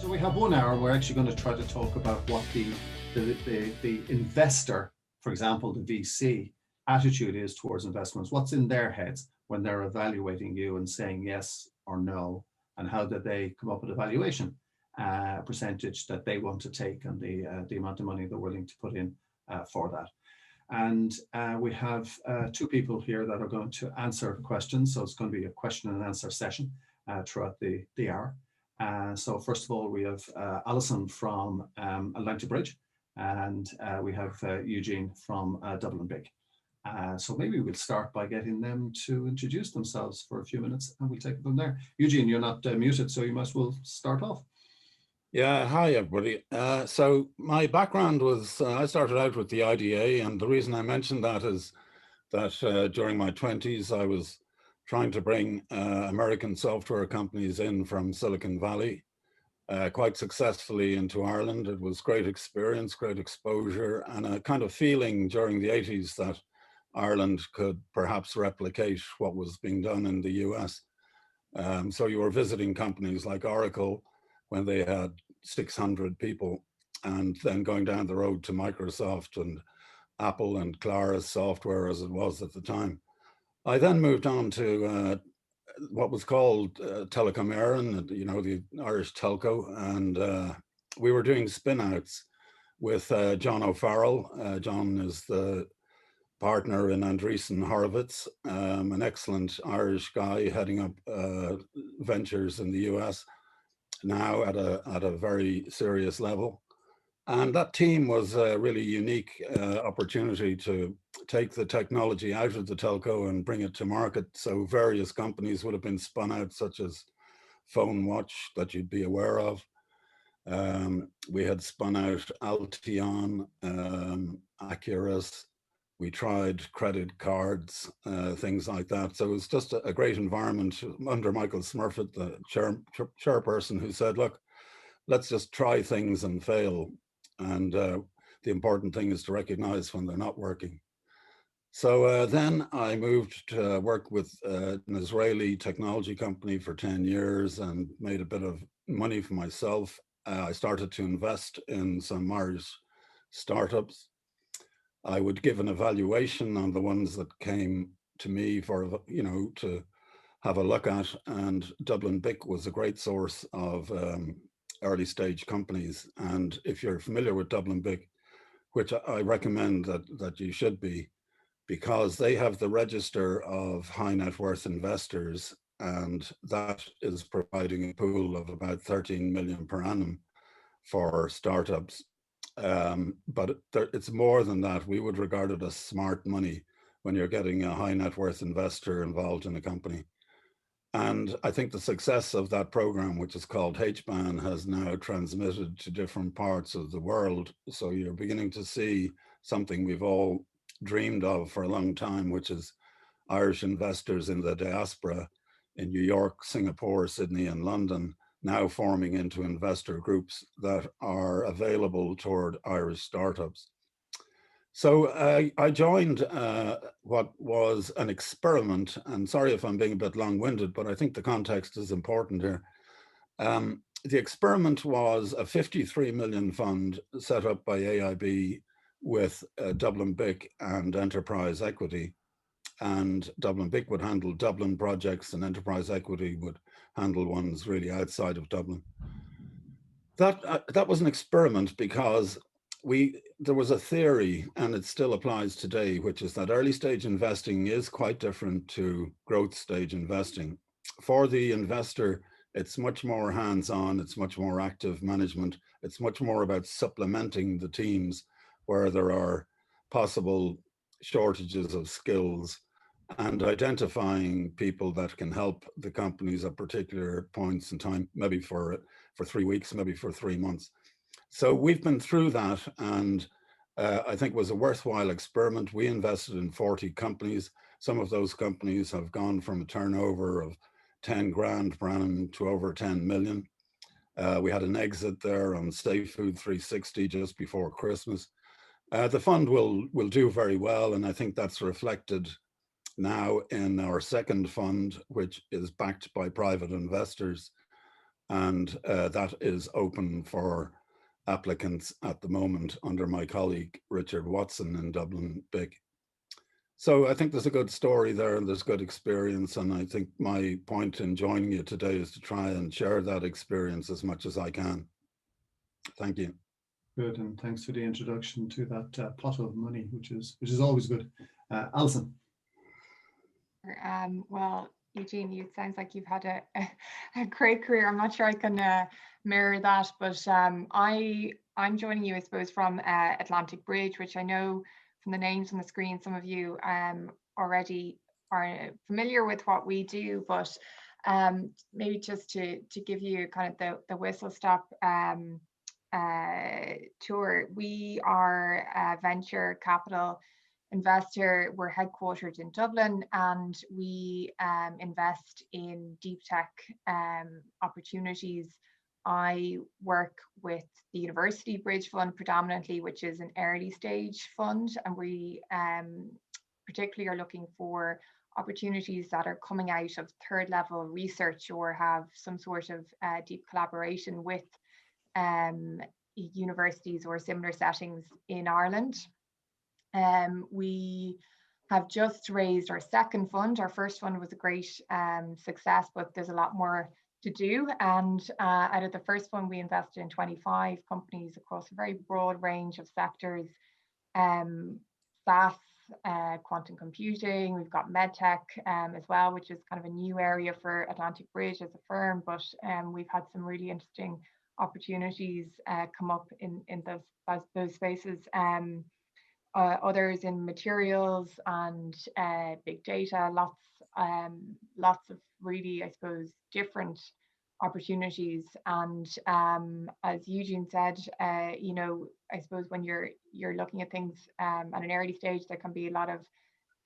So we have 1 hour, and we're actually going to try to talk about what the investor, for example, the VC attitude is towards investments. What's in their heads when they're evaluating you and saying yes or no, and how do they come up with a valuation percentage that they want to take, and the amount of money they're willing to put in for that. And we have 2 people here that are going to answer questions. So it's going to be a question and answer session throughout the hour. So first of all, we have Alison from Atlanta Bridge, and we have Eugene from Dublin Big. So maybe we'll start by getting them to introduce themselves for a few minutes, and we'll take it from there. Eugene, you're not muted, so you might as well start off. Yeah, hi everybody. So my background was, I started out with the IDA, and the reason I mentioned that is that during my 20s, I was trying to bring American software companies in from Silicon Valley quite successfully into Ireland. It was great experience, great exposure, and a kind of feeling during the 80s that Ireland could perhaps replicate what was being done in the US. So you were visiting companies like Oracle when they had 600 people, and then going down the road to Microsoft and Apple and Claris Software as it was at the time. I then moved on to what was called Telecom Éireann, the Irish telco, and we were doing spin-outs with John O'Farrell. John is the partner in Andreessen Horowitz, an excellent Irish guy heading up ventures in the US, now at a very serious level. And that team was a really unique opportunity to take the technology out of the telco and bring it to market. So various companies would have been spun out, such as Phone Watch, that you'd be aware of. We had spun out Alteon, Accurus. We tried credit cards, things like that. So it was just a great environment under Michael Smurfett, the chairperson, who said, look, let's just try things and fail. And the important thing is to recognize when they're not working. So then I moved to work with an Israeli technology company for 10 years and made a bit of money for myself. I started to invest in some Irish startups. I would give an evaluation on the ones that came to me for, to have a look at. And Dublin BIC was a great source of early stage companies. And if you're familiar with Dublin BIC, which I recommend that you should be, because they have the register of high net worth investors, and that is providing a pool of about 13 million per annum for startups. But it's more than that. We would regard it as smart money when you're getting a high net worth investor involved in a company. And I think the success of that program, which is called HBAN, has now transmitted to different parts of the world. So you're beginning to see something we've all dreamed of for a long time, which is Irish investors in the diaspora in New York, Singapore, Sydney, and London, now forming into investor groups that are available toward Irish startups. So I joined what was an experiment, and sorry if I'm being a bit long-winded, but I think the context is important here. The experiment was a 53 million fund set up by AIB with Dublin BIC and Enterprise Equity. And Dublin BIC would handle Dublin projects, and Enterprise Equity would handle ones really outside of Dublin. That was an experiment because there was a theory, and it still applies today, which is that early stage investing is quite different to growth stage investing. For the investor, it's much more hands-on, it's much more active management, it's much more about supplementing the teams where there are possible shortages of skills and identifying people that can help the companies at particular points in time, maybe for 3 weeks, maybe for 3 months. So we've been through that, and I think it was a worthwhile experiment. We invested in 40 companies. Some of those companies have gone from a turnover of 10 grand per annum to over 10 million. We had an exit there on Safe Food 360 just before Christmas. The fund will do very well, and I think that's reflected now in our second fund, which is backed by private investors. and that is open for applicants at the moment under my colleague Richard Watson in Dublin BIC. So I think there's a good story there and there's good experience, and I think my point in joining you today is to try and share that experience as much as I can. Thank you. Good, and thanks for the introduction to that pot of money, which is always good. Alison. Well, Eugene, it sounds like you've had a great career. I'm not sure I can mirror that, but I'm joining you, I suppose, from Atlantic Bridge, which I know from the names on the screen, some of you already are familiar with what we do, but maybe just to give you kind of the whistle stop tour. We are a venture capital investor. We're headquartered in Dublin, and we invest in deep tech opportunities. I work with the University Bridge Fund predominantly, which is an early stage fund, and we particularly are looking for opportunities that are coming out of third level research or have some sort of deep collaboration with universities or similar settings in Ireland. We have just raised our second fund. Our first fund was a great success, but there's a lot more to do. And out of the first fund, we invested in 25 companies across a very broad range of sectors, SaaS, quantum computing. We've got medtech as well, which is kind of a new area for Atlantic Bridge as a firm, but we've had some really interesting opportunities come up in those spaces. Others in materials and big data, lots of really, I suppose, different opportunities. And as Eugene said, you know, I suppose when you're looking at things at an early stage, there can be a lot of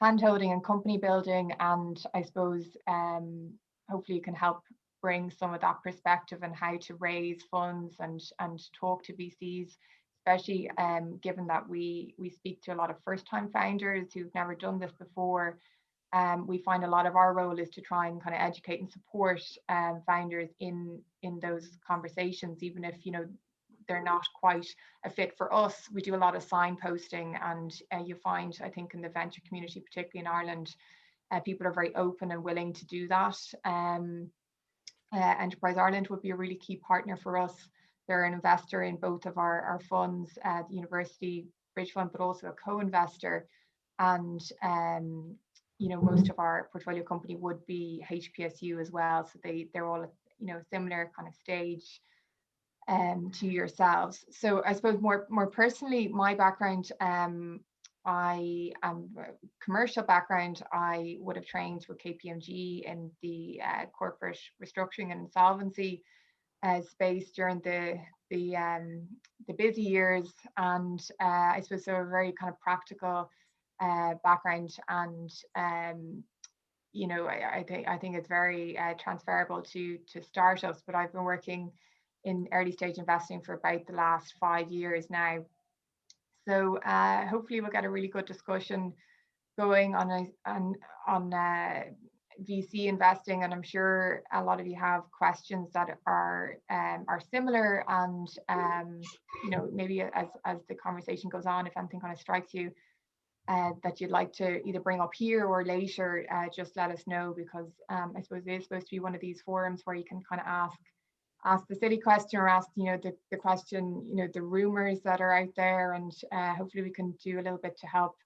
hand-holding and company building, and I suppose hopefully you can help bring some of that perspective on how to raise funds and talk to VCs, especially given that we speak to a lot of first-time founders who've never done this before. We find a lot of our role is to try and kind of educate and support founders in those conversations, even if, you know, they're not quite a fit for us. We do a lot of signposting, and you find, I think, in the venture community, particularly in Ireland, people are very open and willing to do that. Enterprise Ireland would be a really key partner for us. They're an investor in both of our funds, the University Bridge Fund, but also a co-investor. And you know, most of our portfolio company would be HPSU as well. So they're all, you know, similar kind of stage to yourselves. So I suppose more personally, my background, I am commercial background. I would have trained with KPMG in the corporate restructuring and insolvency space during the busy years, and I suppose so a very kind of practical background, and you know, I think it's very transferable to startups. But I've been working in early stage investing for about the last 5 years now. So hopefully we'll get a really good discussion going on VC investing, and I'm sure a lot of you have questions that are similar, and you know, maybe as the conversation goes on, if anything kind of strikes you that you'd like to either bring up here or later, just let us know, because I suppose it is supposed to be one of these forums where you can kind of ask the silly question, or ask, you know, the question, you know, the rumors that are out there, and hopefully we can do a little bit to help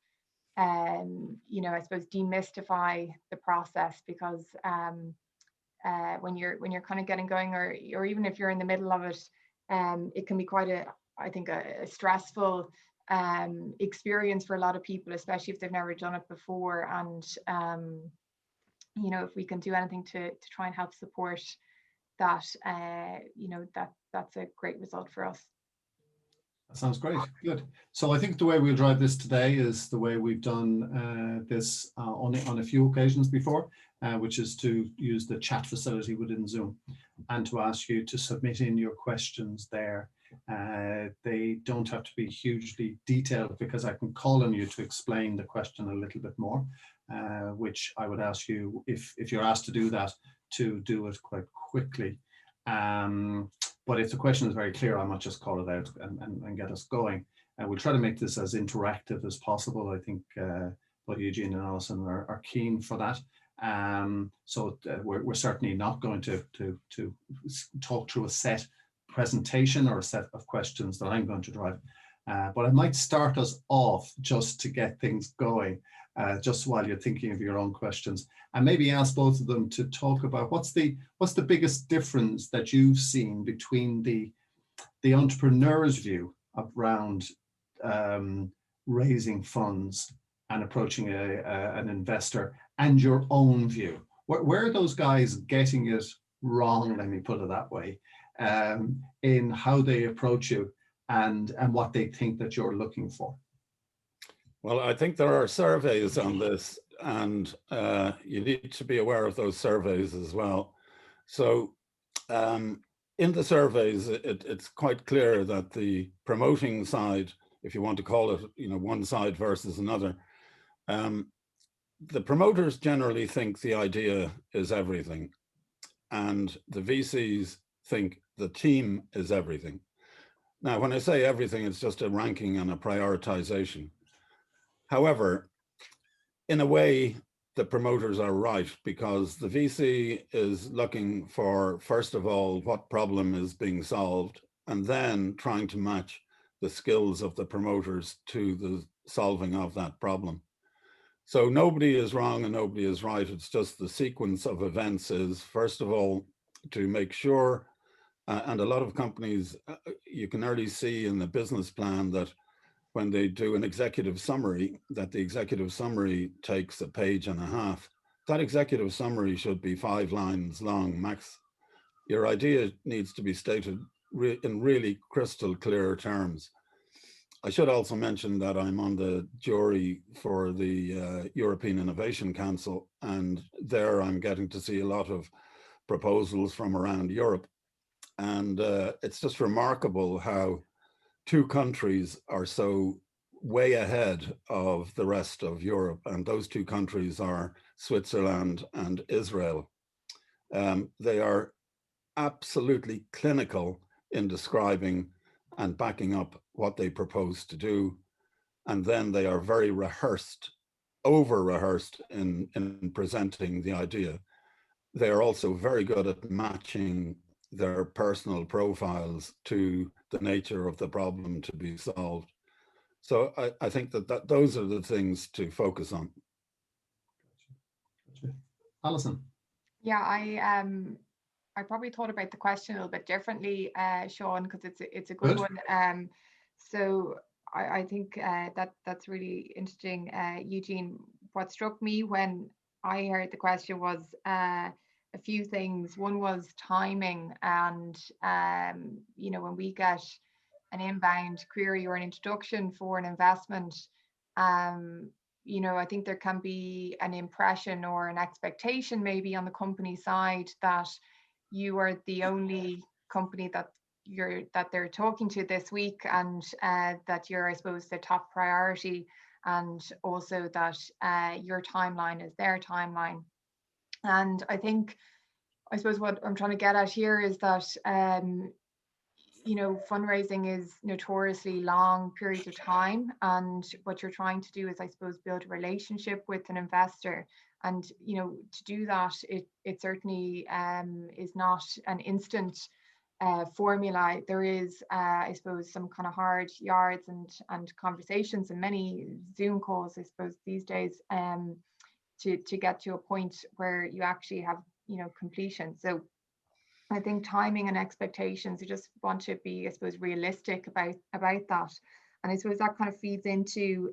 you know, I suppose demystify the process, because when you're kind of getting going, or even if you're in the middle of it, it can be quite I think a stressful experience for a lot of people, especially if they've never done it before. And you know, if we can do anything to try and help support that, you know, that's a great result for us. That sounds great. Good. So I think the way we'll drive this today is the way we've done this on a few occasions before, which is to use the chat facility within Zoom and to ask you to submit in your questions there. They don't have to be hugely detailed, because I can call on you to explain the question a little bit more, which I would ask you, if you're asked to do that, to do it quite quickly. But if the question is very clear, I might just call it out and get us going. And we'll try to make this as interactive as possible. I think both Eugene and Alison are keen for that. So we're certainly not going to talk through a set presentation or a set of questions that I'm going to drive. But I might start us off just to get things going, just while you're thinking of your own questions, and maybe ask both of them to talk about what's the biggest difference that you've seen between the entrepreneur's view around raising funds and approaching an investor and your own view. Where are those guys getting it wrong, let me put it that way, in how they approach you and what they think that you're looking for? Well, I think there are surveys on this, and you need to be aware of those surveys as well. So in the surveys, it's quite clear that the promoting side, if you want to call it, one side versus another, the promoters generally think the idea is everything, and the VCs think the team is everything. Now, when I say everything, it's just a ranking and a prioritization. However, in a way, the promoters are right, because the VC is looking for, first of all, what problem is being solved, and then trying to match the skills of the promoters to the solving of that problem. So nobody is wrong and nobody is right. It's just the sequence of events is, first of all, to make sure, and a lot of companies, you can already see in the business plan that when they do an executive summary, that the executive summary takes a page and a half. That executive summary should be 5 lines long max. Your idea needs to be stated in really crystal clear terms. I should also mention that I'm on the jury for the European Innovation Council, and there I'm getting to see a lot of proposals from around Europe. And it's just remarkable how 2 countries are so way ahead of the rest of Europe, and those 2 countries are Switzerland and Israel. They are absolutely clinical in describing and backing up what they propose to do, and then they are very rehearsed, over-rehearsed in presenting the idea. They are also very good at matching their personal profiles to the nature of the problem to be solved. So I think that those are the things to focus on. Gotcha. Alison. Yeah, I probably thought about the question a little bit differently, Sean, because it's a good one. So I think that's really interesting, Eugene. What struck me when I heard the question was a few things. One was timing, and when we get an inbound query or an introduction for an investment, I think there can be an impression or an expectation maybe on the company side that you are the only company that they're talking to this week, and that you're, I suppose, the top priority, and also that your timeline is their timeline. And I suppose what I'm trying to get at here is that fundraising is notoriously long periods of time, and what you're trying to do is, I suppose, build a relationship with an investor. And to do that, it certainly is not an instant formula. There is, I suppose, some kind of hard yards and conversations and many Zoom calls, I suppose, these days, to get to a point where you actually have completion. So I think timing and expectations, you just want to be, I suppose, realistic about that. And I suppose that kind of feeds into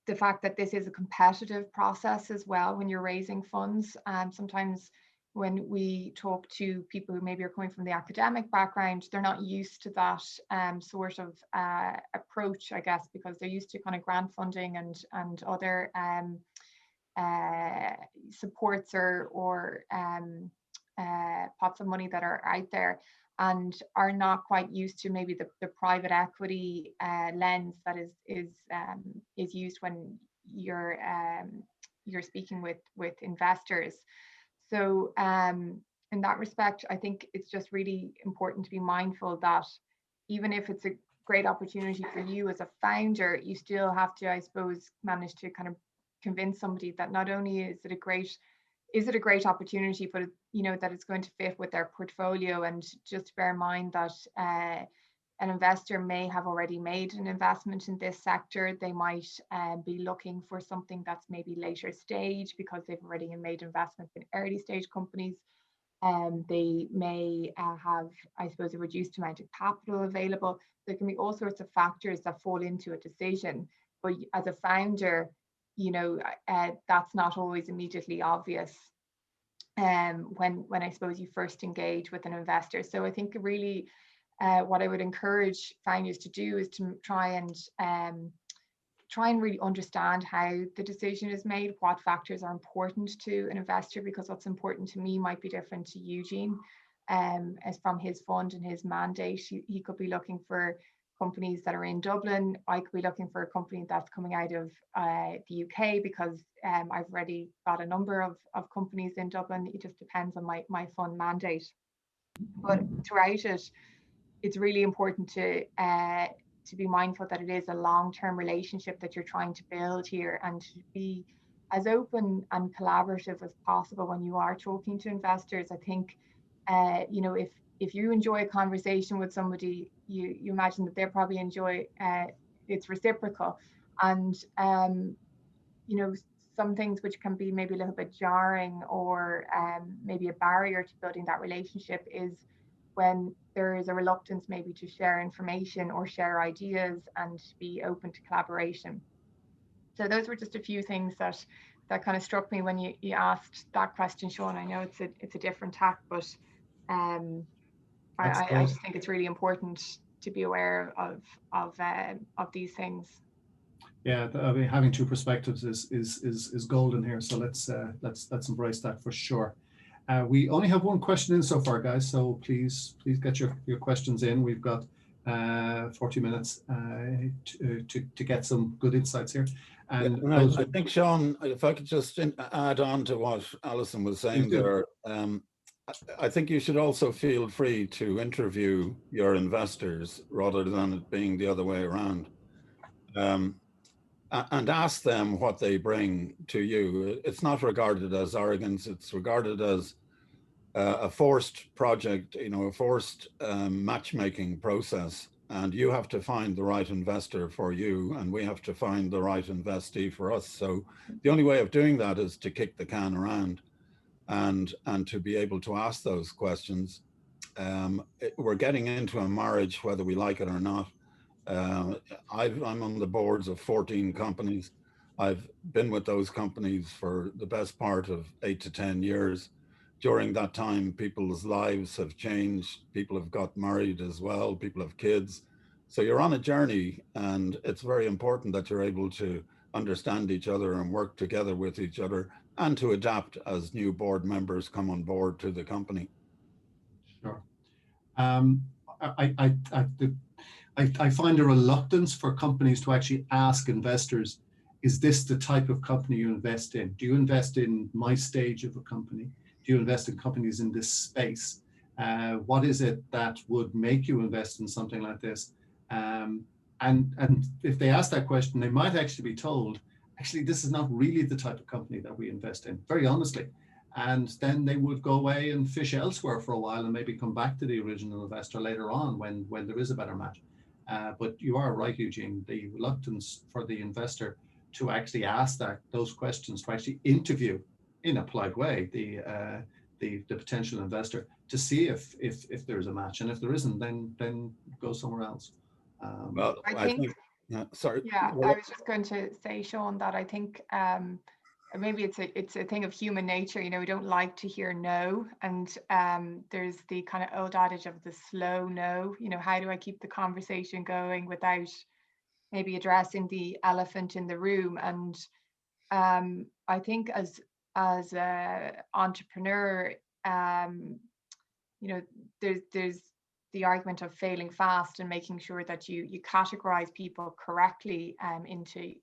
the fact that this is a competitive process as well when you're raising funds. Sometimes when we talk to people who maybe are coming from the academic background, they're not used to that sort of approach, I guess, because they're used to kind of grant funding and other supports or pots of money that are out there, and are not quite used to maybe the private equity lens that is used when you're speaking with investors. So I in that respect, I think it's just really important to be mindful that even if it's a great opportunity for you as a founder, you still have to, I suppose, manage to kind of convince somebody that not only is it a great opportunity, but that it's going to fit with their portfolio. And just bear in mind that an investor may have already made an investment in this sector. They might be looking for something that's maybe later stage because they've already made investments in early stage companies. They may have, I suppose, a reduced amount of capital available. There can be all sorts of factors that fall into a decision. But as a founder, that's not always immediately obvious when I suppose you first engage with an investor. So I think really what I would encourage founders to do is to try and really understand how the decision is made, what factors are important to an investor, because what's important to me might be different to Eugene. As from his fund and his mandate, he could be looking for companies that are in Dublin. I could be looking for a company that's coming out of the UK, because I've already got a number of companies in Dublin. It just depends on my fund mandate. But throughout it, it's really important to be mindful that it is a long-term relationship that you're trying to build here, and to be as open and collaborative as possible when you are talking to investors. I think, if you enjoy a conversation with somebody, you imagine that they probably enjoy it's reciprocal. And some things which can be maybe a little bit jarring or maybe a barrier to building that relationship is when there is a reluctance maybe to share information or share ideas and be open to collaboration. So those were just a few things that kind of struck me when you asked that question, Sean. I know it's a different tack, but I just think it's really important to be aware of these things. Yeah, I mean, having two perspectives is golden here. So let's embrace that for sure. We only have one question in so far, guys. So please get your questions in. We've got 40 minutes to get some good insights here. And yeah, I think, Sean, if I could just add on to what Alison was saying there, I think you should also feel free to interview your investors rather than it being the other way around. And ask them what they bring to you. It's not regarded as arrogance. It's regarded as a forced project, a forced matchmaking process. And you have to find the right investor for you, and we have to find the right investee for us. So the only way of doing that is to kick the can around and to be able to ask those questions. We're getting into a marriage, whether we like it or not. I'm on the boards of 14 companies. I've been with those companies for the best part of 8 to 10 years. During that time, people's lives have changed. People have got married as well. People have kids. So you're on a journey, and it's very important that you're able to understand each other and work together with each other, and to adapt as new board members come on board to the company. Sure. I find a reluctance for companies to actually ask investors, is this the type of company you invest in? Do you invest in my stage of a company? Do you invest in companies in this space? What is it that would make you invest in something like this? And if they ask that question, they might actually be told, actually, this is not really the type of company that we invest in, very honestly. And then they would go away and fish elsewhere for a while and maybe come back to the original investor later on when there is a better match. But you are right, Eugene, the reluctance for the investor to actually ask those questions, to actually interview in a polite way the potential investor to see if there's a match. And if there isn't, then go somewhere else. Well, I think sorry. Yeah, I was just going to say, Sean, that I think maybe it's a thing of human nature. We don't like to hear no, and there's the kind of old adage of the slow no. How do I keep the conversation going without maybe addressing the elephant in the room? And I think as an entrepreneur, there's the argument of failing fast and making sure that you categorize people correctly into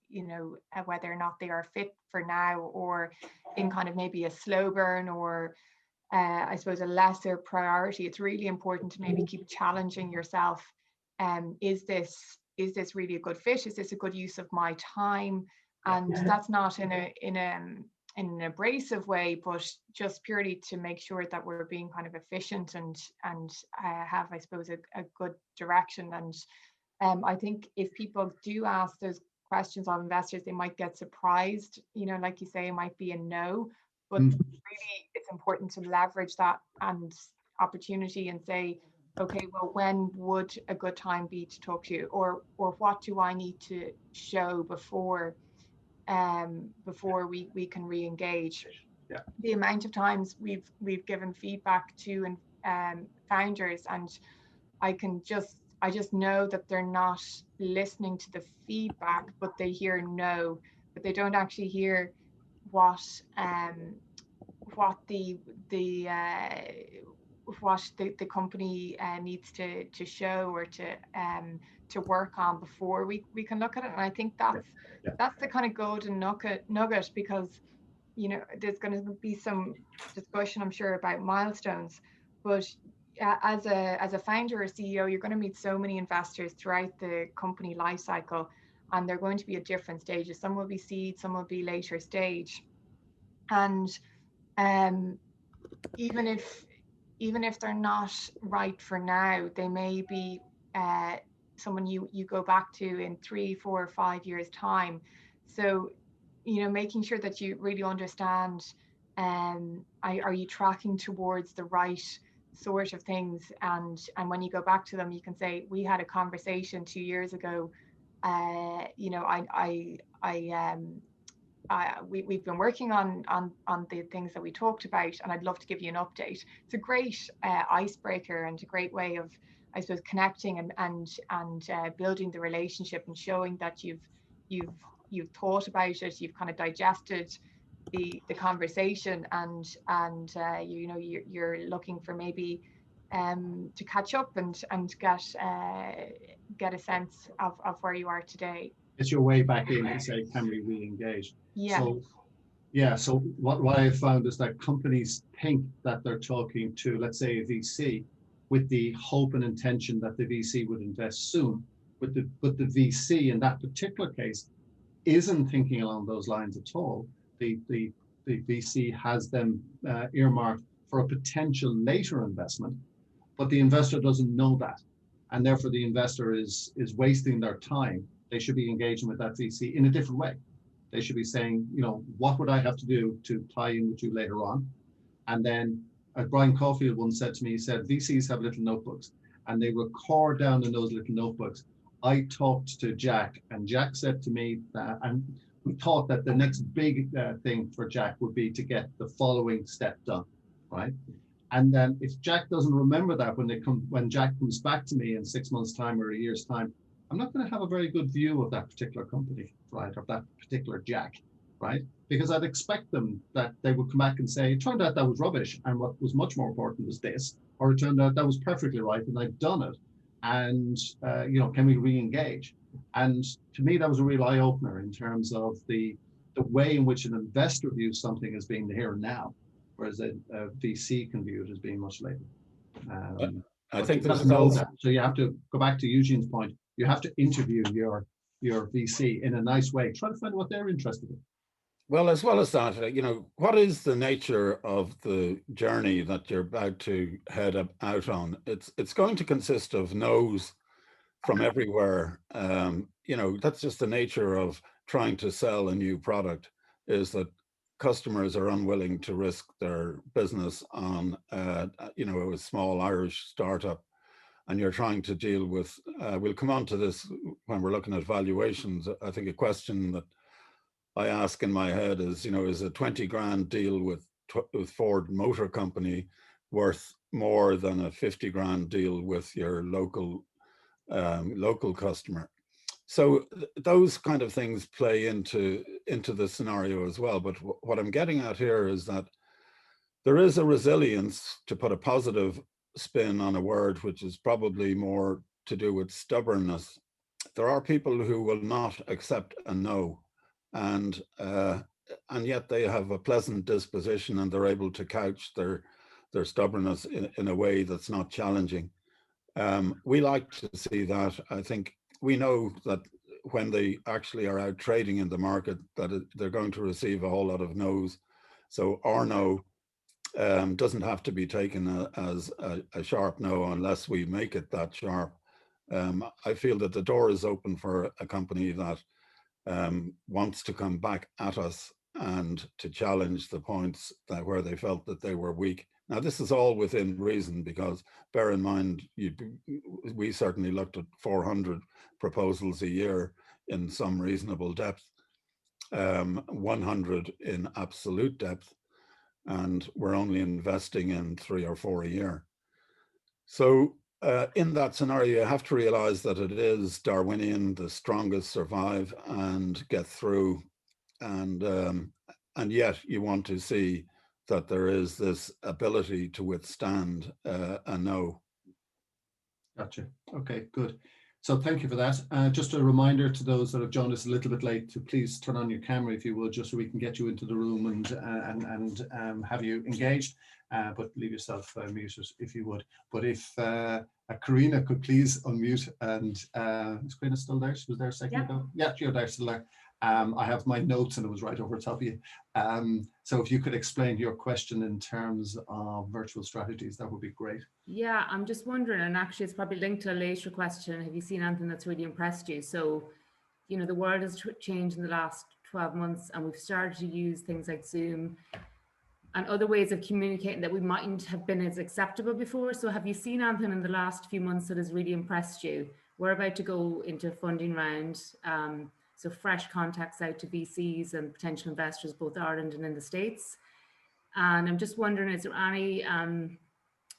whether or not they are fit for now, or in kind of maybe a slow burn, or I suppose, a lesser priority. It's really important to maybe keep challenging yourself. Is this really a good fit? Is this a good use of my time? And that's not in an abrasive way, but just purely to make sure that we're being kind of efficient and have, I suppose, a good direction. And I think if people do ask those questions of investors, they might get surprised. Like you say, it might be a no, but really it's important to leverage that and opportunity and say, okay, well, when would a good time be to talk to you, or what do I need to show before we can re-engage? Yeah. The amount of times we've given feedback to founders, and I just know that they're not listening to the feedback, but they hear no, but they don't actually hear what the company needs to show or to work on before we can look at it. And I think that's the kind of golden nugget, because there's going to be some discussion, I'm sure, about milestones, but as a founder or CEO, you're going to meet so many investors throughout the company life cycle, and they're going to be at different stages. Some will be seed, some will be later stage, and even if they're not right for now, they may be someone you go back to in 3, 4, or 5 years time. So making sure that you really understand, are you tracking towards the right sort of things, and when you go back to them, you can say, we had a conversation 2 years ago, we've been working on the things that we talked about, and I'd love to give you an update. It's a great icebreaker and a great way of, I suppose, connecting and building the relationship and showing that you've thought about it, you've kind of digested the conversation, and you're looking for maybe to catch up and get a sense of where you are today. It's your way back in to say, can we re-engage? Yeah. So what I have found is that companies think that they're talking to, let's say, a VC with the hope and intention that the VC would invest soon, but the VC in that particular case isn't thinking along those lines at all. The VC has them earmarked for a potential later investment, but the investor doesn't know that, and therefore the investor is wasting their time. They should be engaging with that VC in a different way. They should be saying, what would I have to do to tie in with you later on? And then Brian Caulfield once said to me, he said, VCs have little notebooks and they record down in those little notebooks. I talked to Jack, and Jack said to me that, and we thought that the next big thing for Jack would be to get the following step done, right? And then if Jack doesn't remember that when Jack comes back to me in 6 months' time or a year's time, I'm not going to have a very good view of that particular company, right? Or that particular Jack, right? Because I'd expect them that they would come back and say, it turned out that was rubbish, and what was much more important was this, or it turned out that was perfectly right and I've done it. And, can we re-engage? And to me, that was a real eye opener in terms of the way in which an investor views something as being the here and now, whereas a VC can view it as being much later. I think this is also, so you have to go back to Eugene's point. You have to interview your VC in a nice way. Try to find what they're interested in. well as that, what is the nature of the journey that you're about to head out on? It's going to consist of no's from everywhere. That's just the nature of trying to sell a new product, is that customers are unwilling to risk their business on a small Irish startup, and you're trying to deal with, we'll come on to this when we're looking at valuations. I think a question that I ask in my head is, is a 20 grand deal with Ford Motor Company worth more than a 50 grand deal with your local customer? So those kind of things play into the scenario as well. But what I'm getting at here is that there is a resilience, to put a positive spin on a word, which is probably more to do with stubbornness. There are people who will not accept a no, and yet they have a pleasant disposition, and they're able to couch their their stubbornness in a way that's not challenging. We like to see that. I think we know that when they actually are out trading in the market, that they're going to receive a whole lot of no's. So our no doesn't have to be taken as a sharp no unless we make it that sharp. I feel that the door is open for a company that wants to come back at us and to challenge the points that where they felt that they were weak. Now, this is all within reason, because bear in mind, we certainly looked at 400 proposals a year in some reasonable depth, 100 in absolute depth, and we're only investing in 3 or 4 a year. So in that scenario, you have to realize that it is Darwinian, the strongest survive and get through. And yet you want to see that there is this ability to withstand a no. Gotcha. Okay, good. So thank you for that. Just a reminder to those that have joined us a little bit late to please turn on your camera if you will, just so we can get you into the room and have you engaged. But leave yourself muted if you would. But if Karina could please unmute, and is Karina still there? She was there a second ago. Yeah, you're there, still there. I have my notes and it was right over top of you. So if you could explain your question in terms of virtual strategies, that would be great. Yeah, I'm just wondering, and actually it's probably linked to a later question. Have you seen anything that's really impressed you? So, you know, the world has changed in the last 12 months and we've started to use things like Zoom and other ways of communicating that we mightn't have been as acceptable before. So have you seen anything in the last few months that has really impressed you? We're about to go into a funding round. So fresh contacts out to VCs and potential investors, both Ireland and in the States. And I'm just wondering, is there any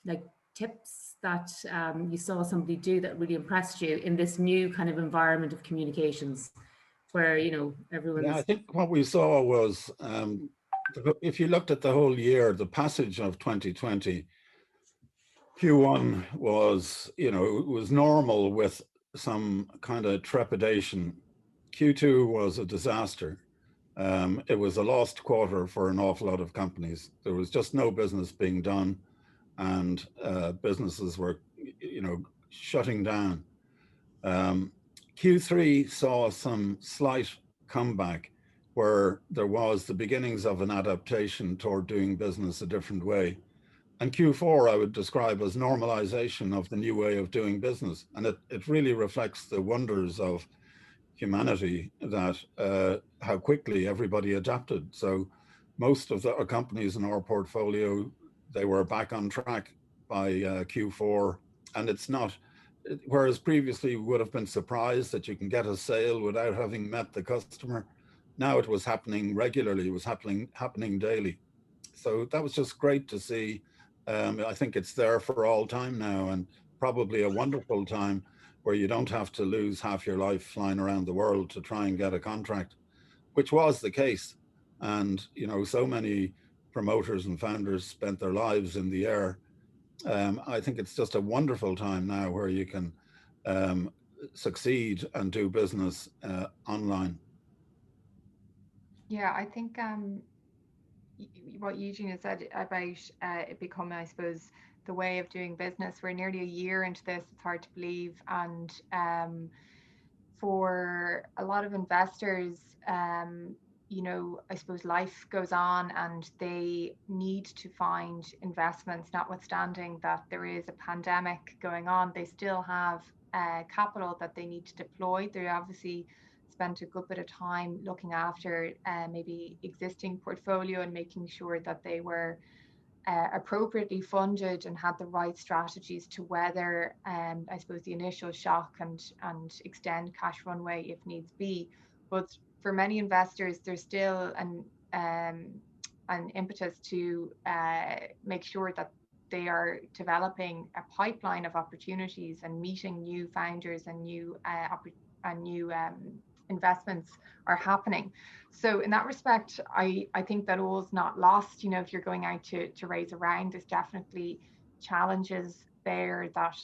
like tips that you saw somebody do that really impressed you in this new kind of environment of communications where, you know, everyone's... Yeah, I think what we saw was, if you looked at the whole year, the passage of 2020, Q1 was, you know, it was normal with some kind of trepidation. Q2 was a disaster. It was a lost quarter for an awful lot of companies. There was just no business being done, and businesses were, you know, shutting down. Q3 saw some slight comeback where there was the beginnings of an adaptation toward doing business a different way. And Q4 I would describe as normalization of the new way of doing business. And it really reflects the wonders of humanity, that how quickly everybody adapted. So most of our companies in our portfolio, they were back on track by Q4. And it's not, whereas previously we would have been surprised that you can get a sale without having met the customer. Now it was happening regularly, it was happening daily. So that was just great to see. I think it's there for all time now, and probably a wonderful time where you don't have to lose half your life flying around the world to try and get a contract, which was the case. And, you know, so many promoters and founders spent their lives in the air. I think it's just a wonderful time now where you can succeed and do business online. Yeah, I think what Eugene has said about it becoming, I suppose, the way of doing business. We're nearly a year into this. It's hard to believe. And for a lot of investors, you know, I suppose life goes on and they need to find investments, notwithstanding that there is a pandemic going on. They still have capital that they need to deploy. They obviously spent a good bit of time looking after maybe existing portfolio and making sure that they were appropriately funded and had the right strategies to weather, I suppose, the initial shock and extend cash runway if needs be. But for many investors, there's still an impetus to make sure that they are developing a pipeline of opportunities and meeting new founders and new investments are happening. So in that respect, I think that all's not lost. You know, if you're going out to raise a round, there's definitely challenges there that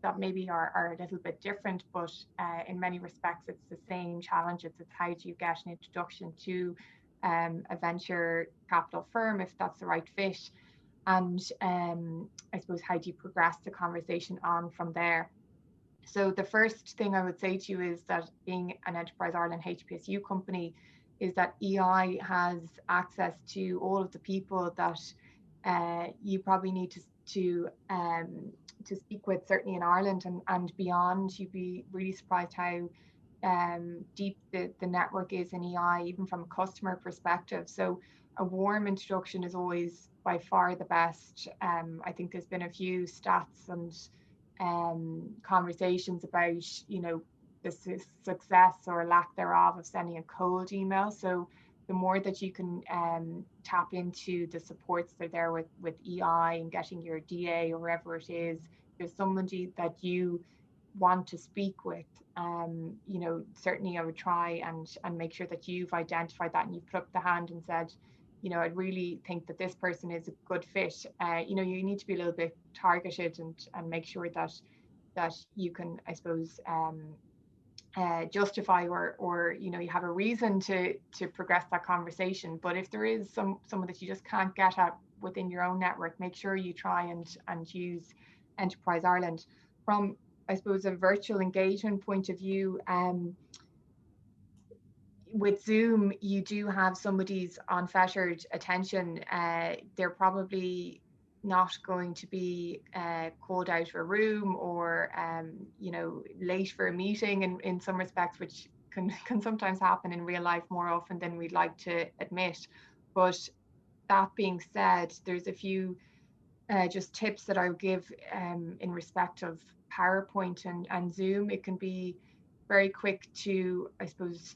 that maybe are a little bit different, but in many respects it's the same challenges. It's how do you get an introduction to a venture capital firm if that's the right fit, and I suppose how do you progress the conversation on from there. So the first thing I would say to you is that being an Enterprise Ireland HPSU company is that EI has access to all of the people that you probably need to speak with, certainly in Ireland and beyond. You'd be really surprised how deep the network is in EI, even from a customer perspective. So a warm introduction is always by far the best. I think there's been a few stats and conversations about, you know, the success or lack thereof of sending a cold email. So the more that you can tap into the supports that are there with EI and getting your DA or wherever it is, there's somebody that you want to speak with, you know, certainly I would try and make sure that you've identified that and you've put up the hand and said, you know, I really think that this person is a good fit. You know, you need to be a little bit targeted and make sure that you can, I suppose, justify or you know, you have a reason to progress that conversation. But if there is someone that you just can't get at within your own network, make sure you try and use Enterprise Ireland. From, I suppose, a virtual engagement point of view, with Zoom, you do have somebody's unfettered attention. They're probably not going to be called out of a room or, you know, late for a meeting in some respects, which can sometimes happen in real life more often than we'd like to admit. But that being said, there's a few just tips that I would give in respect of PowerPoint and Zoom. It can be very quick to, I suppose,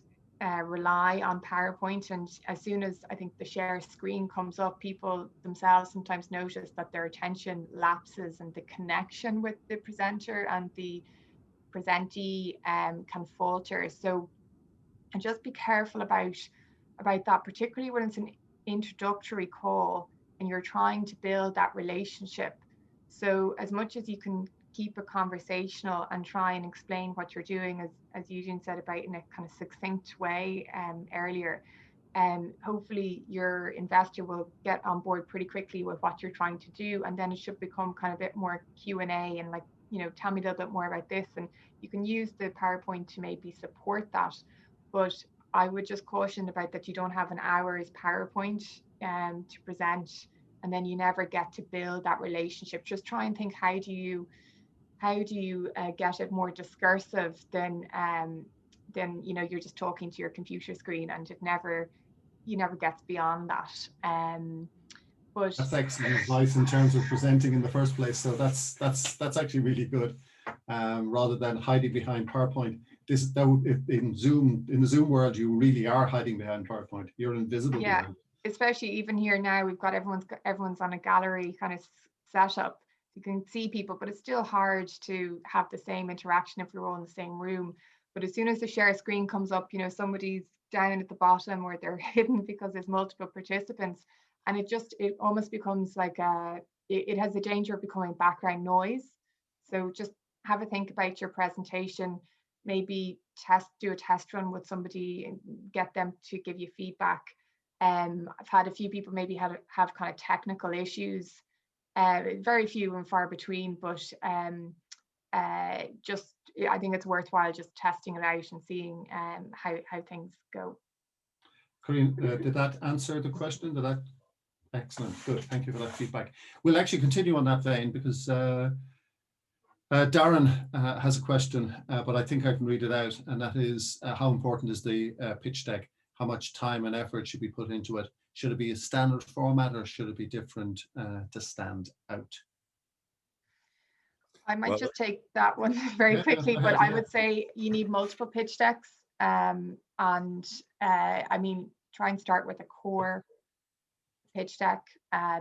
rely on PowerPoint, and as soon as I think the share screen comes up, people themselves sometimes notice that their attention lapses and the connection with the presenter and the presentee can falter. So, and just be careful about that, particularly when it's an introductory call and you're trying to build that relationship. So as much as you can keep it conversational and try and explain what you're doing, as Eugene said, about in a kind of succinct way earlier, hopefully your investor will get on board pretty quickly with what you're trying to do, and then it should become kind of a bit more Q&A and, like, you know, tell me a little bit more about this, and you can use the PowerPoint to maybe support that. But I would just caution about that you don't have an hour's PowerPoint to present, and then you never get to build that relationship. Just try and think, how do you get it more discursive than you know, you're just talking to your computer screen, and you never get beyond that. But that's excellent advice in terms of presenting in the first place. So that's actually really good. Rather than hiding behind PowerPoint, in the Zoom world, you really are hiding behind PowerPoint. You're invisible. Yeah, behind. especially even here now, we've got everyone's on a gallery kind of setup. You can see people, but it's still hard to have the same interaction if you're all in the same room. But as soon as the share screen comes up, you know, somebody's down at the bottom or they're hidden because there's multiple participants, and it almost becomes like it has the danger of becoming background noise. So just have a think about your presentation, maybe do a test run with somebody and get them to give you feedback. I've had a few people maybe have kind of technical issues, very few and far between, but just I think it's worthwhile just testing it out and seeing how things go. Corinne, did that answer the question? Excellent, good. Thank you for that feedback. We'll actually continue on that vein because Darren has a question, but I think I can read it out, and that is how important is the pitch deck? How much time and effort should be put into it? Should it be a standard format or should it be different to stand out? I might just take that one very quickly, but I would say you need multiple pitch decks. And I mean, try and start with a core pitch deck.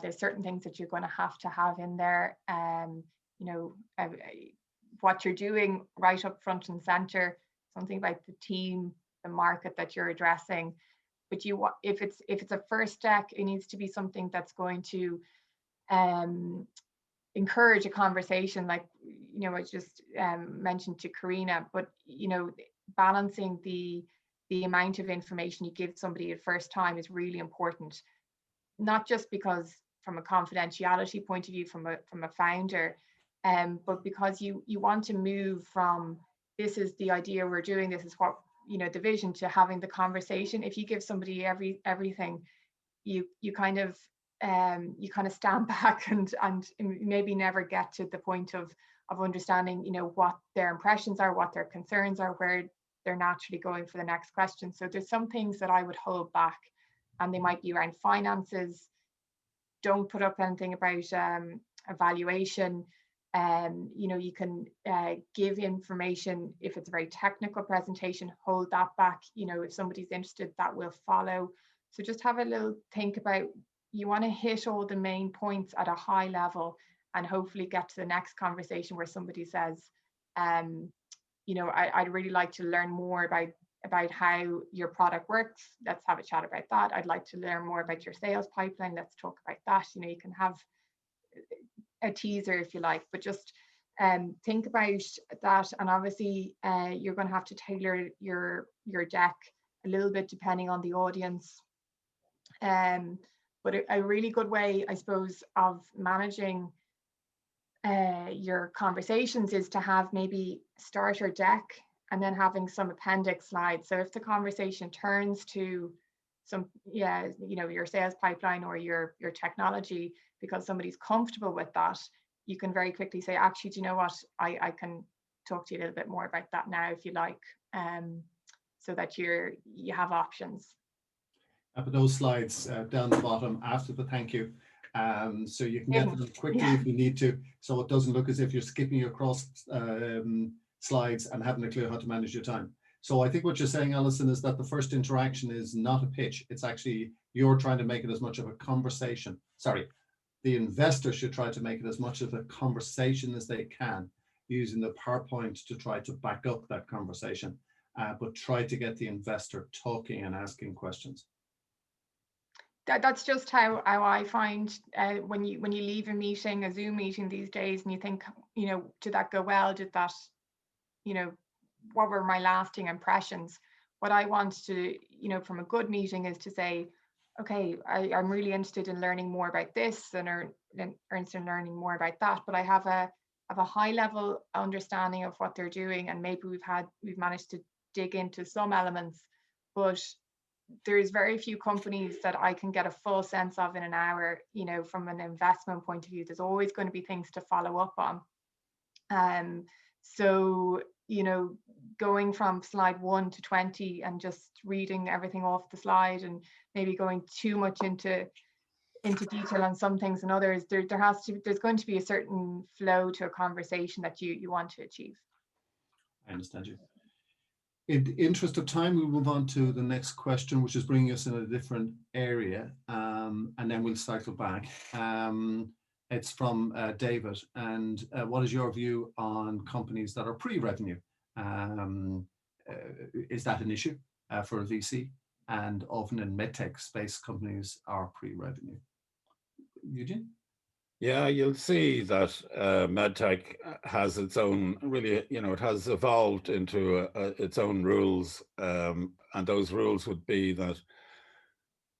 There's certain things that you're going to have in there. You know, what you're doing right up front and center, something about the team, the market that you're addressing. But if it's a first deck, it needs to be something that's going to encourage a conversation, like, you know, I just mentioned to Karina. But, you know, balancing the amount of information you give somebody at first time is really important, not just because from a confidentiality point of view, from a founder, but because you want to move from this is the idea we're doing, this is what, you know, the vision, to having the conversation. If you give somebody everything, you kind of stand back and maybe never get to the point of understanding, you know, what their impressions are, what their concerns are, where they're naturally going for the next question. So there's some things that I would hold back, and they might be around finances. Don't put up anything about evaluation. You know, you can give information if it's a very technical presentation, hold that back. You know, if somebody's interested, that will follow. So just have a little think about, you want to hit all the main points at a high level, and hopefully get to the next conversation where somebody says, you know, I'd really like to learn more about how your product works. Let's have a chat about that. I'd like to learn more about your sales pipeline. Let's talk about that. You know, you can have a teaser if you like, but just think about that. And obviously you're going to have to tailor your deck a little bit depending on the audience. But a really good way, I suppose, of managing your conversations is to have maybe starter deck and then having some appendix slides. So if the conversation turns to some, you know, your sales pipeline or your technology, because somebody's comfortable with that, you can very quickly say, actually, do you know what, I can talk to you a little bit more about that now if you like, so that you have options. Put those slides down the bottom after the thank you, so you can get them quickly if you need to, so it doesn't look as if you're skipping across slides and having a clue how to manage your time. So I think what you're saying, Alison, is that the first interaction is not a pitch. It's actually, you're trying to make it as much of a conversation. Sorry, the investor should try to make it as much of a conversation as they can, using the PowerPoint to try to back up that conversation, but try to get the investor talking and asking questions. That's just how I find when you leave a meeting, a Zoom meeting these days, and you think, you know, did that go well? Did that, you know, what were my lasting impressions? What I want to, you know, from a good meeting is to say, okay, I'm really interested in learning more about this and are interested in learning more about that, but I have a high level understanding of what they're doing, and maybe we've managed to dig into some elements, but there's very few companies that I can get a full sense of in an hour. You know, from an investment point of view, there's always going to be things to follow up on. So, you know, going from slide 1 to 20 and just reading everything off the slide and maybe going too much into detail on some things and others, there's going to be a certain flow to a conversation that you want to achieve. I understand you. In the interest of time, we'll move on to the next question, which is bringing us in a different area, and then we'll cycle back. It's from David, and what is your view on companies that are pre-revenue? Is that an issue for a VC? And often in medtech space, companies are pre-revenue. Eugene? Yeah, you'll see that medtech has its own, really, you know, it has evolved into its own rules, and those rules would be that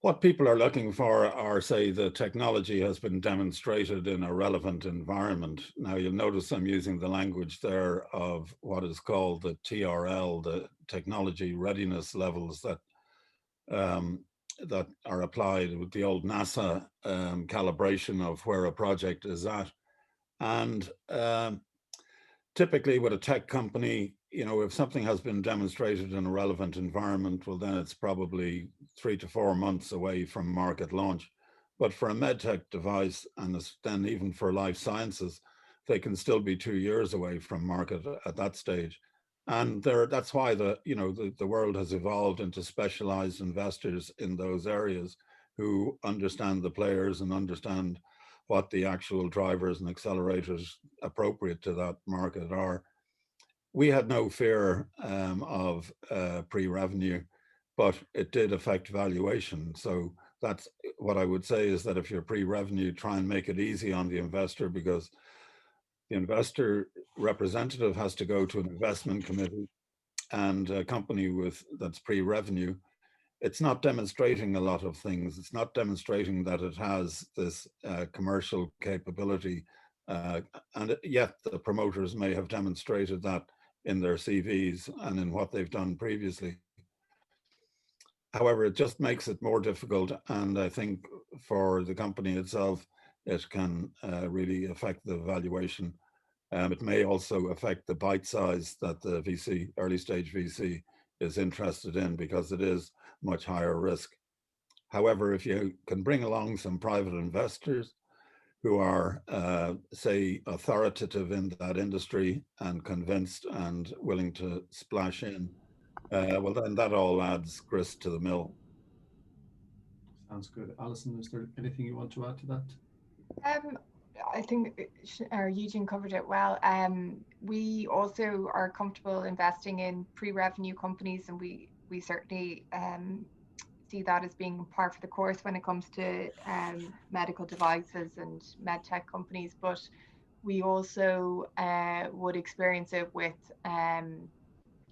what people are looking for are, say, the technology has been demonstrated in a relevant environment. Now, you'll notice I'm using the language there of what is called the TRL, the technology readiness levels that that are applied with the old NASA calibration of where a project is at. And typically with a tech company, you know, if something has been demonstrated in a relevant environment, well, then it's probably 3 to 4 months away from market launch. But for a medtech device, and then even for life sciences, they can still be 2 years away from market at that stage. And that's why the world has evolved into specialized investors in those areas who understand the players and understand what the actual drivers and accelerators appropriate to that market are. We had no fear of pre-revenue, but it did affect valuation. So that's what I would say, is that if you're pre-revenue, try and make it easy on the investor, because the investor representative has to go to an investment committee, and a company that's pre-revenue it's not demonstrating a lot of things. It's not demonstrating that it has this commercial capability. And yet the promoters may have demonstrated that in their CVs and in what they've done previously. However, it just makes it more difficult. And I think for the company itself, it can really affect the valuation. It may also affect the bite size that the VC, early stage VC, is interested in, because it is much higher risk. However, if you can bring along some private investors who are, say, authoritative in that industry and convinced and willing to splash in, well, then that all adds grist to the mill. Sounds good. Alison, is there anything you want to add to that? I think Eugene covered it well. We also are comfortable investing in pre-revenue companies, and we certainly see that as being par for the course when it comes to medical devices and med tech companies. But we also would experience it with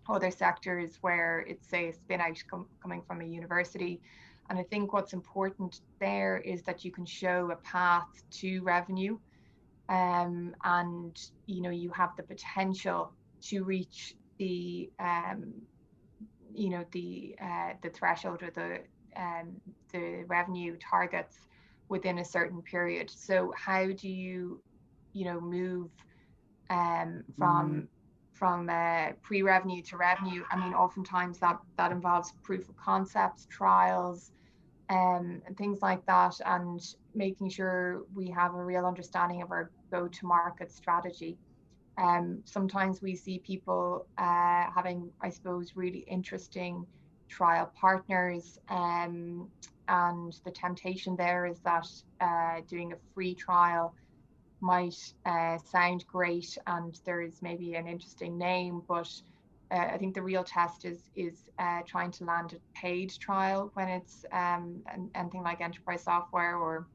other sectors where it's, say, a spin out coming from a university. And I think what's important there is that you can show a path to revenue, and you have the potential to reach the the threshold or the revenue targets within a certain period. So how do you move from pre-revenue to revenue? I mean, oftentimes that involves proof of concepts, trials, and things like that, and making sure we have a real understanding of our go-to-market strategy. Sometimes we see people having, I suppose, really interesting trial partners, and the temptation there is that doing a free trial might sound great, and there is maybe an interesting name, but I think the real test is trying to land a paid trial when it's anything like enterprise software, or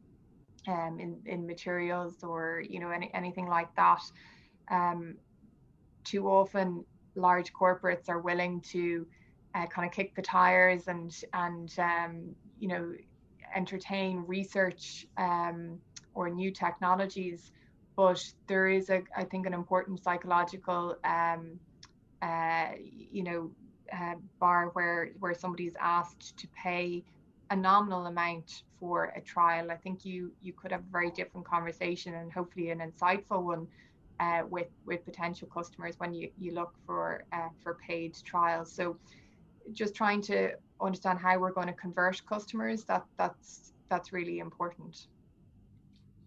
in materials, or anything like that. Too often large corporates are willing to kind of kick the tires and entertain research or new technologies, but there is I think an important psychological bar where somebody's asked to pay a nominal amount for a trial. I think you could have a very different conversation, and hopefully an insightful one, with potential customers when you look for paid trials. So just trying to understand how we're going to convert customers, that's really important.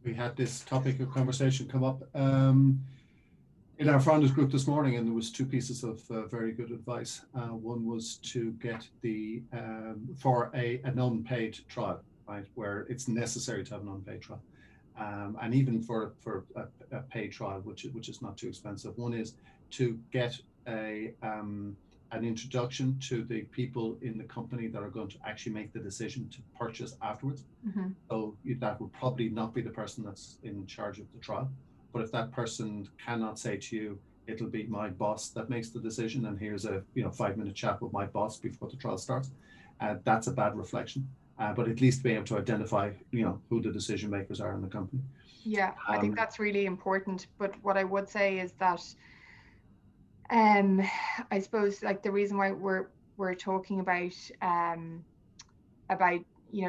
We had this topic of conversation come up in our founders group this morning, and there was two pieces of very good advice. One was to get for an unpaid trial, right, where it's necessary to have an unpaid trial, and even for a paid trial, which is not too expensive. One is to get an introduction to the people in the company that are going to actually make the decision to purchase afterwards. Mm-hmm. So that would probably not be the person that's in charge of the trial. But if that person cannot say to you, it'll be my boss that makes the decision, and here's a 5-minute chat with my boss before the trial starts, that's a bad reflection. But at least be able to identify who the decision makers are in the company. Yeah, I think that's really important. But what I would say is that I suppose, like, the reason why we're talking about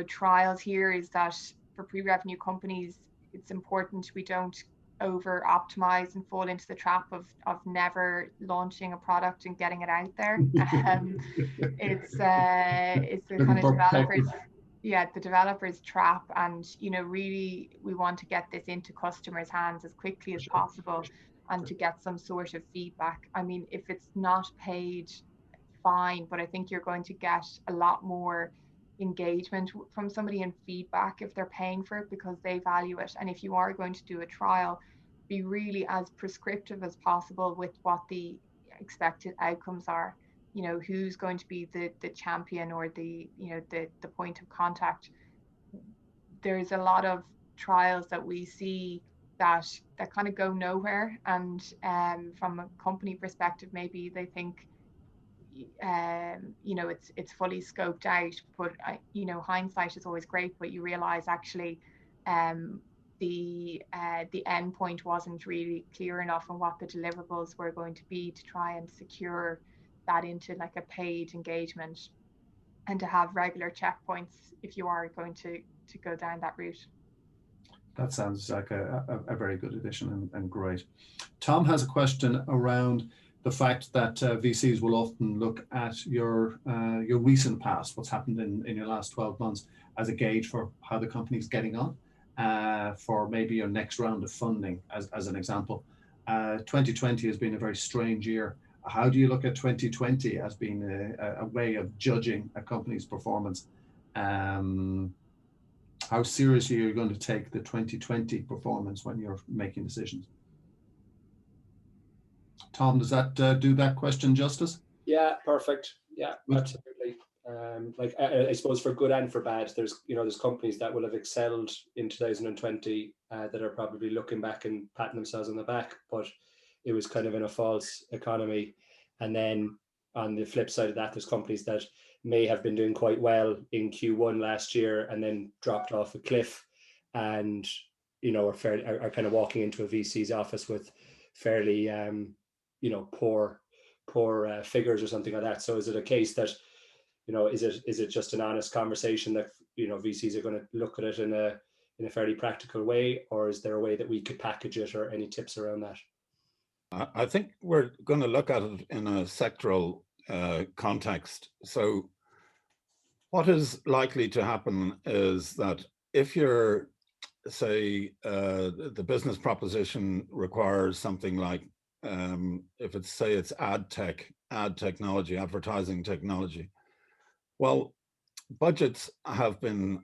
trials here is that for pre-revenue companies, it's important we don't over optimize and fall into the trap of never launching a product and getting it out there. It's the kind of the developer's trap, and really we want to get this into customers' hands as quickly as possible, and to get some sort of feedback. I mean, if it's not paid, fine, but I think you're going to get a lot more engagement from somebody and feedback if they're paying for it, because they value it. And if you are going to do a trial, be really as prescriptive as possible with what the expected outcomes are. Who's going to be the champion, or the point of contact. There's a lot of trials that we see that kind of go nowhere, and from a company perspective, maybe they think you know, it's fully scoped out. But you know, hindsight is always great, but you realize actually the end point wasn't really clear enough on what the deliverables were going to be to try and secure that into like a paid engagement, and to have regular checkpoints if you are going to go down that route. That sounds like a very good addition and great. Tom has a question around the fact that VCs will often look at your recent past, what's happened in your last 12 months, as a gauge for how the company's getting on for maybe your next round of funding, as an example. 2020 has been a very strange year. How do you look at 2020 as being a way of judging a company's performance? How seriously are you going to take the 2020 performance when you're making decisions? Tom, does that do that question justice? Yeah, perfect. Yeah, absolutely. Like I suppose for good and for bad, there's companies that will have excelled in 2020 that are probably looking back and patting themselves on the back, but it was kind of in a false economy. And then on the flip side of that, there's companies that may have been doing quite well in Q1 last year and then dropped off a cliff, and are kind of walking into a VC's office with fairly poor figures or something like that. So is it a case that is it just an honest conversation that VCs are going to look at it in a fairly practical way, or is there a way that we could package it, or any tips around that? I think we're going to look at it in a sectoral context. So what is likely to happen is that if you're, say, the business proposition requires something like, if it's, say, it's ad technology, advertising technology, well, budgets have been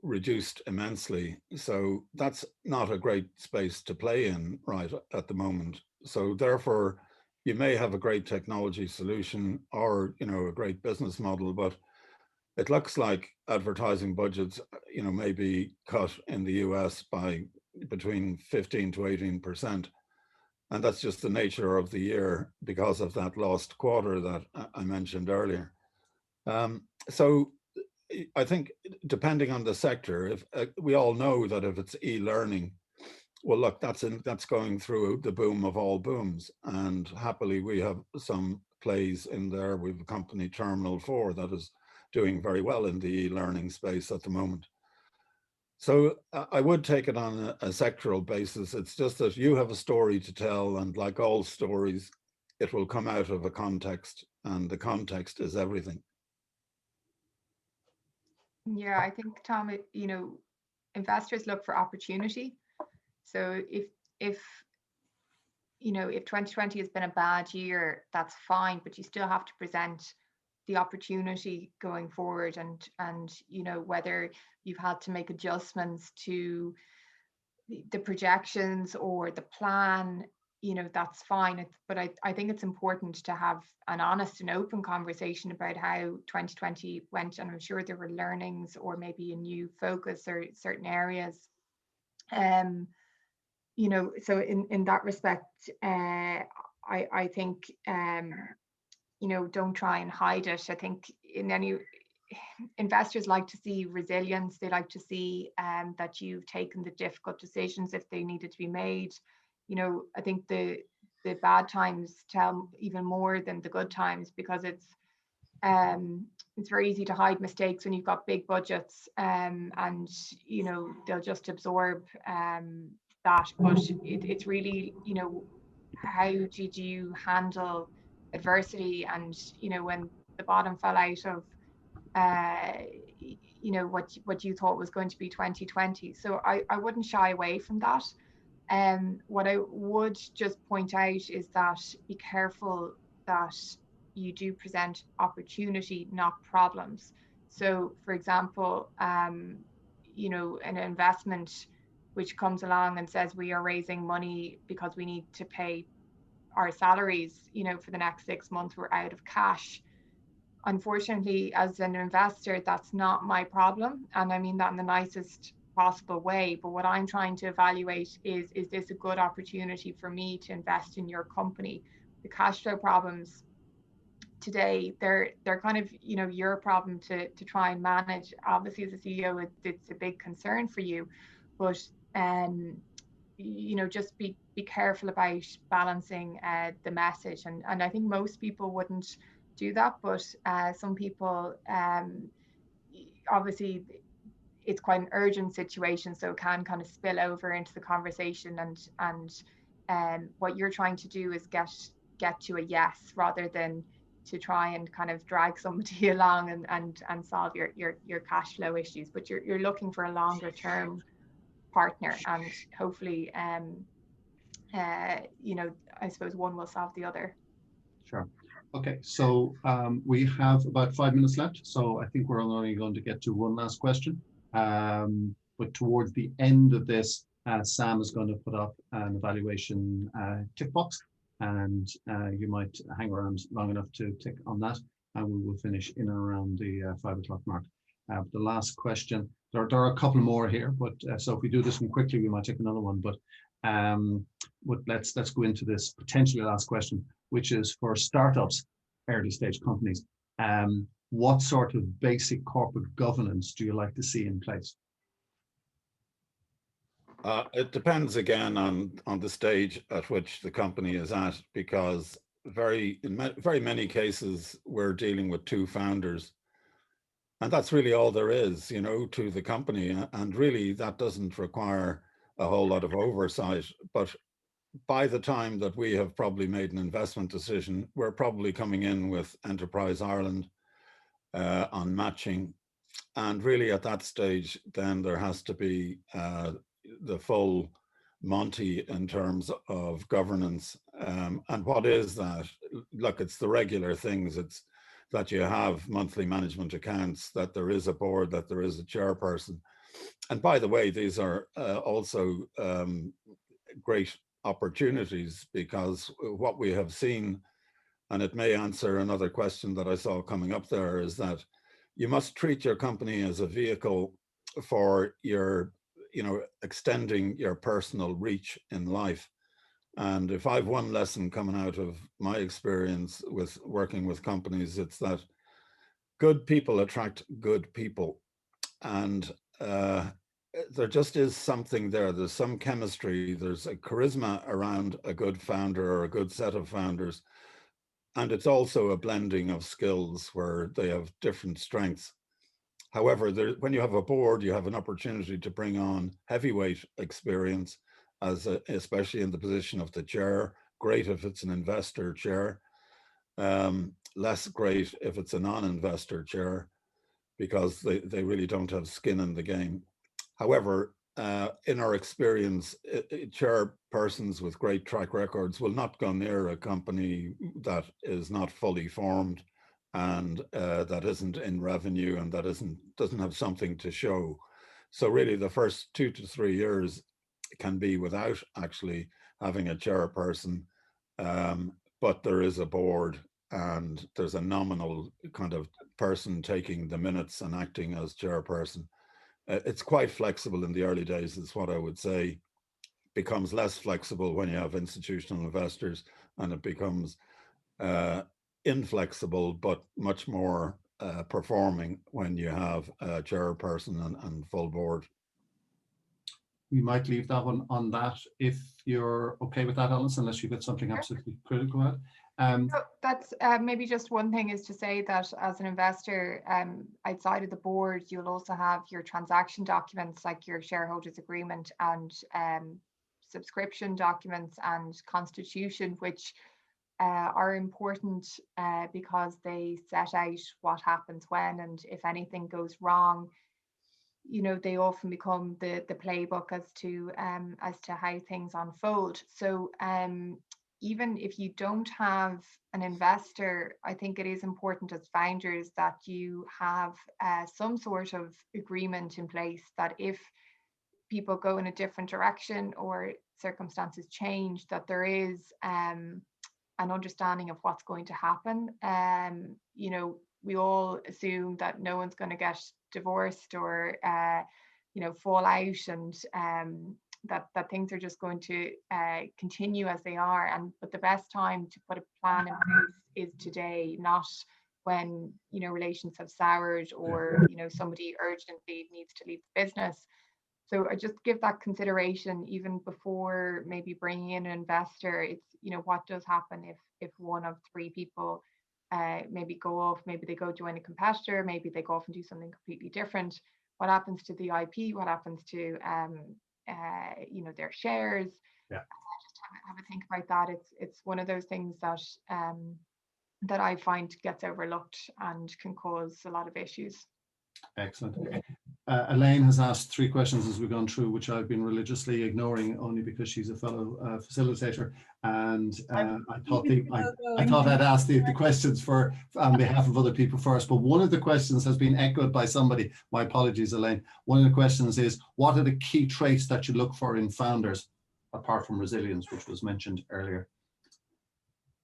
reduced immensely. So that's not a great space to play in right at the moment. So therefore, you may have a great technology solution or, a great business model, but it looks like advertising budgets, may be cut in the US by between 15 to 18%. And that's just the nature of the year because of that lost quarter that I mentioned earlier. So I think depending on the sector, if we all know that if it's e-learning, well, look, that's going through the boom of all booms, and happily we have some plays in there. We have a company, Terminal 4, that is doing very well in the e-learning space at the moment. So I would take it on a sectoral basis. It's just that you have a story to tell, and like all stories, it will come out of a context, and the context is everything. Yeah, I think, Tom, investors look for opportunity. So if 2020 has been a bad year, that's fine, but you still have to present the opportunity going forward, and whether you've had to make adjustments to the projections or the plan, that's fine. But I think it's important to have an honest and open conversation about how 2020 went, and I'm sure there were learnings or maybe a new focus or certain areas. So in that respect, I think don't try and hide it. I think investors like to see resilience. They like to see that you've taken the difficult decisions if they needed to be made. I think the bad times tell even more than the good times, because it's very easy to hide mistakes when you've got big budgets, and they'll just absorb that. But it's really, how did you handle adversity? And when the bottom fell out of what you thought was going to be 2020. So I wouldn't shy away from that. What I would just point out is that be careful that you do present opportunity, not problems. So for example, an investment which comes along and says we are raising money because we need to pay our salaries, for the next 6 months, we're out of cash. Unfortunately, as an investor, that's not my problem. And I mean that in the nicest possible way. But what I'm trying to evaluate is this a good opportunity for me to invest in your company? The cash flow problems today, they're kind of, you know, your problem to try and manage. Obviously, as a CEO, it's a big concern for you, but you know, just be careful about balancing the message. And I think most people wouldn't do that, but some people, obviously it's quite an urgent situation, so it can kind of spill over into the conversation. And what you're trying to do is get to a yes, rather than to try and kind of drag somebody along and solve your cash flow issues. But you're looking for a longer term partner, and hopefully you know, I suppose one will solve the other. Sure. Okay, so we have about 5 minutes left, so I think we're only going to get to one last question. But towards the end of this, Sam is going to put up an evaluation tick box, and you might hang around long enough to tick on that, and we will finish in and around the 5 o'clock mark. The last question, there are a couple more here, but so if we do this one quickly, we might take another one. But let's go into this potentially last question, which is for startups, early stage companies. What sort of basic corporate governance do you like to see in place? It depends again on the stage at which the company is at, because in very many cases we're dealing with two founders, and that's really all there is, you know, to the company, and really that doesn't require a whole lot of oversight. But by the time that we have probably made an investment decision, we're probably coming in with Enterprise Ireland on matching. And really at that stage, then there has to be the full Monty in terms of governance. And what is that? Look, it's the regular things. It's that you have monthly management accounts, that there is a board, that there is a chairperson. And by the way, these are also great opportunities, because what we have seen, and it may answer another question that I saw coming up there, is that you must treat your company as a vehicle for your, you know, extending your personal reach in life. And if I've one lesson coming out of my experience with working with companies, it's that good people attract good people. And there just is something there. There's some chemistry, there's a charisma around a good founder or a good set of founders. And it's also a blending of skills where they have different strengths. However, when you have a board, you have an opportunity to bring on heavyweight experience, especially in the position of the chair. Great if it's an investor chair. Less great if it's a non-investor chair, because they really don't have skin in the game. However, in our experience, chairpersons with great track records will not go near a company that is not fully formed, and that isn't in revenue, and that doesn't have something to show. So really the first 2 to 3 years can be without actually having a chairperson, but there is a board, and there's a nominal kind of person taking the minutes and acting as chairperson. It's quite flexible in the early days, is what I would say. Becomes less flexible when you have institutional investors, and it becomes inflexible but much more performing when you have a chairperson and full board. We might leave that one on that, if you're okay with that, Alice, unless you've got something absolutely critical at. So that's maybe just one thing is to say that as an investor, outside of the board, you'll also have your transaction documents, like your shareholders agreement and subscription documents and constitution, which are important because they set out what happens when, and if anything goes wrong, you know, they often become the playbook as to how things unfold. So even if you don't have an investor, I think it is important as founders that you have some sort of agreement in place, that if people go in a different direction or circumstances change, that there is an understanding of what's going to happen. You know, we all assume that no one's going to get divorced or you know, fall out, and that things are just going to continue as they are. But the best time to put a plan in place is today, not when, you know, relations have soured or, you know, somebody urgently needs to leave the business. So I just give that consideration even before maybe bringing in an investor. It's, you know, what does happen if one of three people maybe go off, maybe they go join a competitor, maybe they go off and do something completely different. What happens to the IP? What happens to you know, their shares? Yeah. Just have a think about that. It's one of those things that that I find gets overlooked and can cause a lot of issues. Excellent. Elaine has asked 3 questions as we've gone through, which I've been religiously ignoring only because she's a fellow facilitator, and I thought I'd ask the questions for on behalf of other people first. But one of the questions has been echoed by somebody. My apologies, Elaine. One of the questions is, what are the key traits that you look for in founders, apart from resilience, which was mentioned earlier?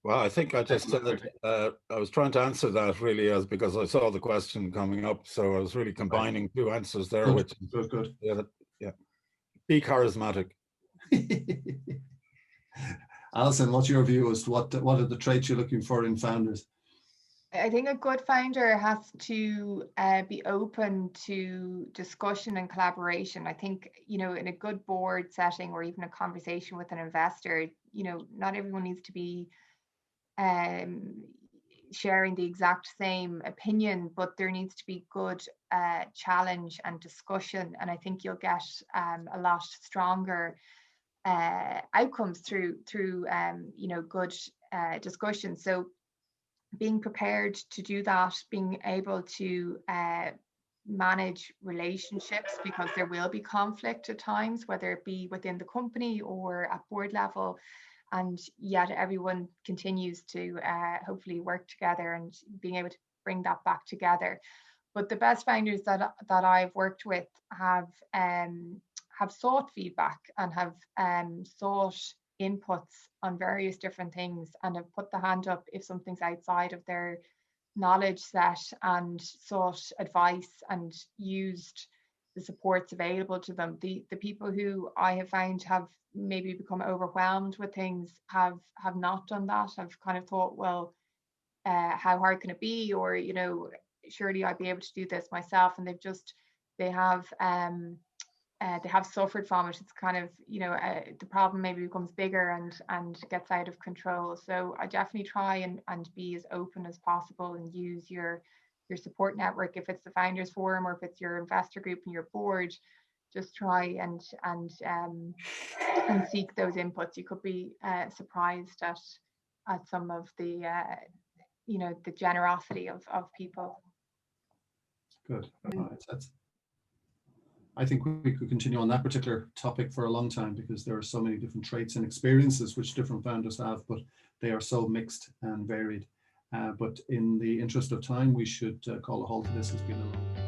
Well, I think I just said I was trying to answer that really as because I saw the question coming up, so I was really combining 2 answers there. Good, which good. Yeah, be charismatic. Alison, what's your view as to what are the traits you're looking for in founders? I think a good founder has to be open to discussion and collaboration. I think, you know, in a good board setting or even a conversation with an investor, you know, not everyone needs to be sharing the exact same opinion, but there needs to be good challenge and discussion. And I think you'll get a lot stronger outcomes through you know, good discussion. So being prepared to do that, being able to manage relationships, because there will be conflict at times, whether it be within the company or at board level, and yet everyone continues to hopefully work together and being able to bring that back together. But the best founders that I've worked with have sought feedback and have sought inputs on various different things, and have put the hand up if something's outside of their knowledge set, and sought advice and used the supports available to them. The people who I have found have maybe become overwhelmed with things have not done that. Have kind of thought, well, how hard can it be? Or, you know, surely I'd be able to do this myself. And they have suffered from it. It's kind of, you know, the problem maybe becomes bigger and gets out of control. So I definitely try and be as open as possible and use your support network. If it's the Founders Forum or if it's your investor group and your board, just try and seek those inputs. You could be surprised at some of the you know, the generosity of people. Good. I think we could continue on that particular topic for a long time, because there are so many different traits and experiences which different founders have, but they are so mixed and varied. But in the interest of time, we should call a halt to this. It's been a long